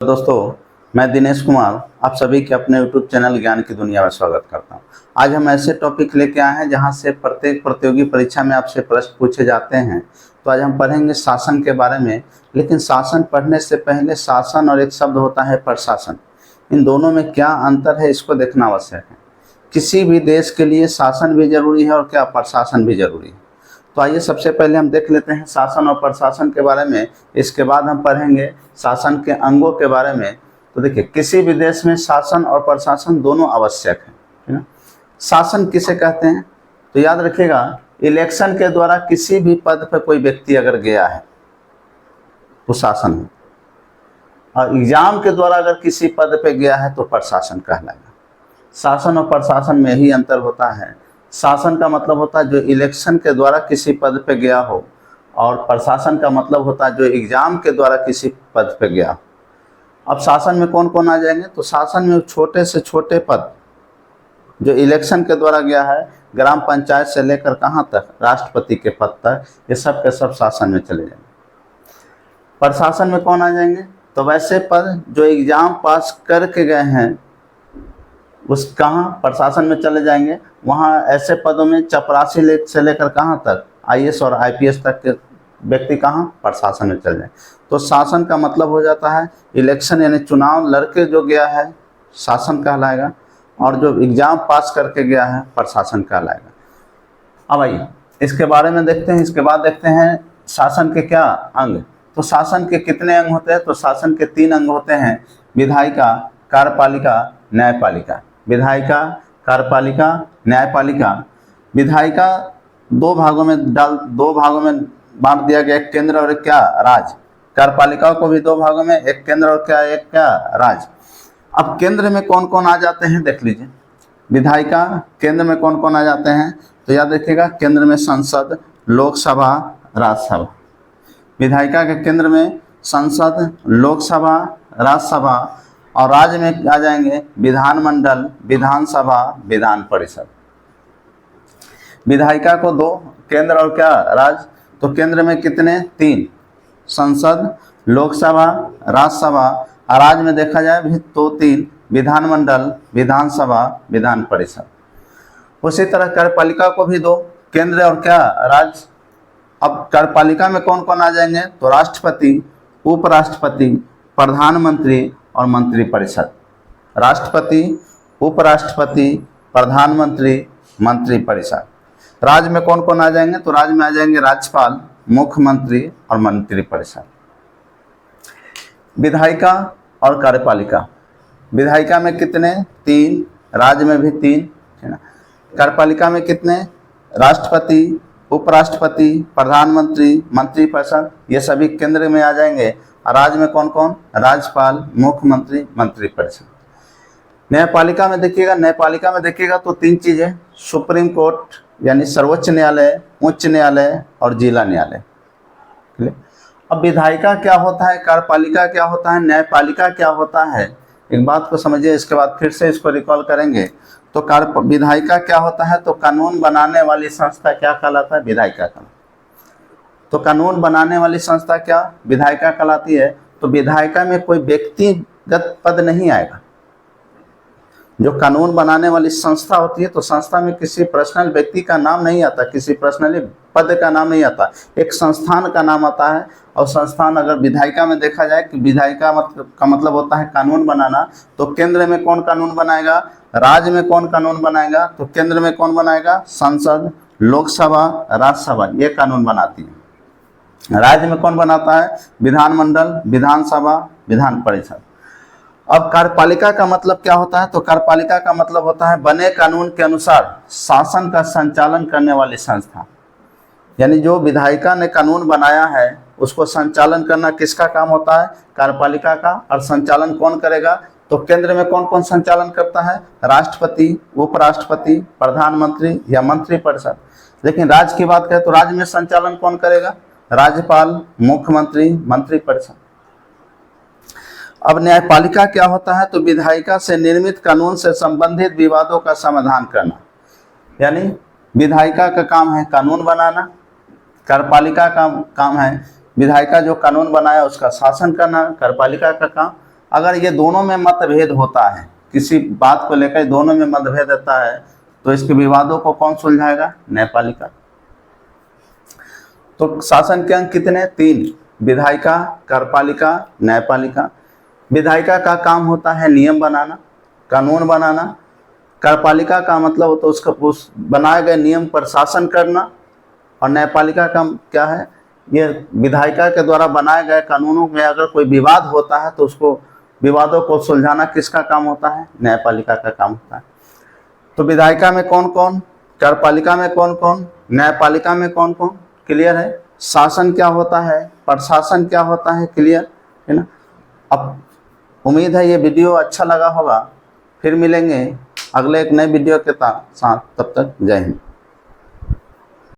दोस्तों, मैं दिनेश कुमार आप सभी के अपने YouTube चैनल ज्ञान की दुनिया में स्वागत करता हूं। आज हम ऐसे टॉपिक लेके आए हैं जहां से प्रत्येक प्रतियोगी परीक्षा में आपसे प्रश्न पूछे जाते हैं। तो आज हम पढ़ेंगे शासन के बारे में। लेकिन शासन पढ़ने से पहले शासन और एक शब्द होता है प्रशासन, इन दोनों में क्या अंतर है इसको देखना आवश्यक है। किसी भी देश के लिए शासन भी जरूरी है और क्या प्रशासन भी जरूरी है। तो आइए सबसे पहले हम देख लेते हैं शासन और प्रशासन के बारे में। इसके बाद हम पढ़ेंगे शासन के अंगों के बारे में। तो देखिए, किसी भी देश में शासन और प्रशासन दोनों आवश्यक है ना। शासन किसे कहते हैं तो याद रखिएगा, इलेक्शन के द्वारा किसी भी पद पर कोई व्यक्ति अगर गया है तो शासन है, और एग्जाम के द्वारा अगर किसी पद पे गया है तो प्रशासन कहलाएगा। शासन और प्रशासन में ही अंतर होता है। शासन का मतलब होता है जो इलेक्शन के द्वारा किसी पद पे गया हो, और प्रशासन का मतलब होता है जो एग्जाम के द्वारा किसी पद पे गया हो। अब शासन में कौन कौन आ जाएंगे तो शासन में छोटे से छोटे पद जो इलेक्शन के द्वारा गया है, ग्राम पंचायत से लेकर कहाँ तक, राष्ट्रपति के पद तक, ये सब के सब शासन में चले जाएंगे। प्रशासन में कौन आ जाएंगे तो वैसे पद जो एग्जाम पास करके गए हैं उस कहाँ प्रशासन में चले जाएंगे। वहाँ ऐसे पदों में चपरासी से लेकर कहाँ तक, आईएएस और आईपीएस तक के व्यक्ति कहाँ प्रशासन में चले जाएंगे। तो शासन का मतलब हो जाता है इलेक्शन यानी चुनाव लड़के जो गया है शासन कहलाएगा, और जो एग्जाम पास करके गया है प्रशासन कहलाएगा। अब आइए इसके बारे में देखते हैं। इसके बाद देखते हैं शासन के क्या अंग। तो शासन के कितने अंग होते हैं तो शासन के 3 अंग होते हैं, विधायिका, कार्यपालिका, न्यायपालिका। विधायिका, कार्यपालिका, न्यायपालिका। विधायिका दो भागों में बांट दिया गया, एक केंद्र और एक क्या राज्य। कार्यपालिका को भी 2 भागों में, एक केंद्र और क्या, एक क्या राज्य। अब केंद्र में कौन कौन आ जाते हैं देख लीजिए। विधायिका केंद्र में कौन कौन आ जाते हैं तो याद रखिएगा, केंद्र में संसद, लोकसभा, राज्यसभा। विधायिका के केंद्र में संसद, लोकसभा, राज्यसभा, और राज्य में आ जाएंगे विधानमंडल, विधानसभा, विधान परिषद। विधायिका को 2, केंद्र और क्या राज्य। तो केंद्र में कितने, 3, संसद, लोकसभा, राज्यसभा, और राज्य में देखा जाए भी तो 3, विधानमंडल, विधानसभा, विधान परिषद। उसी तरह कार्यपालिका को भी 2, केंद्र और क्या राज्य। अब कार्यपालिका में कौन कौन आ जाएंगे तो राष्ट्रपति, उपराष्ट्रपति, प्रधानमंत्री और मंत्रिपरिषद। राष्ट्रपति, उपराष्ट्रपति, प्रधानमंत्री, मंत्रिपरिषद। राज्य में कौन कौन आ जाएंगे तो राज्य में आ जाएंगे राज्यपाल, मुख्यमंत्री और मंत्रिपरिषद। विधायिका और कार्यपालिका। विधायिका में कितने, 3, राज्य में भी 3 है ना। कार्यपालिका में कितने, राष्ट्रपति, उपराष्ट्रपति, प्रधानमंत्री, मंत्रिपरिषद, ये सभी केंद्र में आ जाएंगे। और राज्य में कौन कौन, राज्यपाल, मुख्यमंत्री, मंत्रिपरिषद। न्यायपालिका में देखिएगा तो 3 चीजें, सुप्रीम कोर्ट यानी सर्वोच्च न्यायालय, उच्च न्यायालय और जिला न्यायालय। अब विधायिका क्या होता है, कार्यपालिका क्या होता है, न्यायपालिका क्या होता है, एक बात को समझिए, इसके बाद फिर से इसको रिकॉल करेंगे। तो विधायिका क्या होता है तो कानून बनाने वाली संस्था क्या कहलाता है, विधायिका कहलाता है। तो कानून बनाने वाली संस्था क्या, विधायिका कहलाती है। तो विधायिका में कोई व्यक्तिगत पद नहीं आएगा। जो कानून बनाने वाली संस्था होती है तो संस्था में किसी पर्सनल व्यक्ति का नाम नहीं आता, किसी पर्सनल पद का नाम नहीं आता, एक संस्थान का नाम आता है। और संस्थान अगर विधायिका में देखा जाए कि विधायिका का मतलब होता है कानून बनाना। तो केंद्र में कौन कानून बनाएगा, राज्य में कौन कानून बनाएगा तो केंद्र में कौन बनाएगा, संसद, लोकसभा, राज्यसभा, ये कानून बनाती है। राज्य में कौन बनाता है, विधानमंडल, विधानसभा, विधान परिषद। अब कार्यपालिका का मतलब क्या होता है तो कार्यपालिका का मतलब होता है बने कानून के अनुसार शासन का संचालन करने वाली संस्था। यानी जो विधायिका ने कानून बनाया है उसको संचालन करना किसका काम होता है, कार्यपालिका का। और संचालन कौन करेगा तो केंद्र में कौन कौन संचालन करता है, राष्ट्रपति, उपराष्ट्रपति, प्रधानमंत्री या मंत्रिपरिषद। लेकिन राज्य की बात करें तो राज्य में संचालन कौन करेगा, राज्यपाल, मुख्यमंत्री, मंत्रिपरिषद। अब न्यायपालिका क्या होता है तो विधायिका से निर्मित कानून से संबंधित विवादों का समाधान करना। यानी विधायिका का काम है कानून बनाना, कार्यपालिका का काम है विधायिका जो कानून बनाया उसका शासन करना, कार्यपालिका का काम। अगर ये दोनों में मतभेद होता है, किसी बात को लेकर दोनों में मतभेद रहता है, तो इसके विवादों को कौन सुलझाएगा? न्यायपालिका। तो शासन के अंग कितने? 3, विधायिका, कार्यपालिका, न्यायपालिका। विधायिका का काम होता है नियम बनाना, कानून बनाना। कार्यपालिका का मतलब तो उस बनाए गए नियम पर शासन करना। और न्यायपालिका का क्या है? ये विधायिका के द्वारा बनाए गए कानूनों में अगर कोई विवाद होता है तो उसको विवादों को सुलझाना किसका काम होता है? न्यायपालिका का काम होता है। तो विधायिका में कौन कौन, कार्यपालिका में कौन कौन, न्यायपालिका में कौन कौन? क्लियर है। शासन क्या होता है, प्रशासन क्या होता है, क्लियर है ना। अब उम्मीद है ये वीडियो अच्छा लगा होगा। फिर मिलेंगे अगले एक नए वीडियो के साथ। तब तक जय हिंद।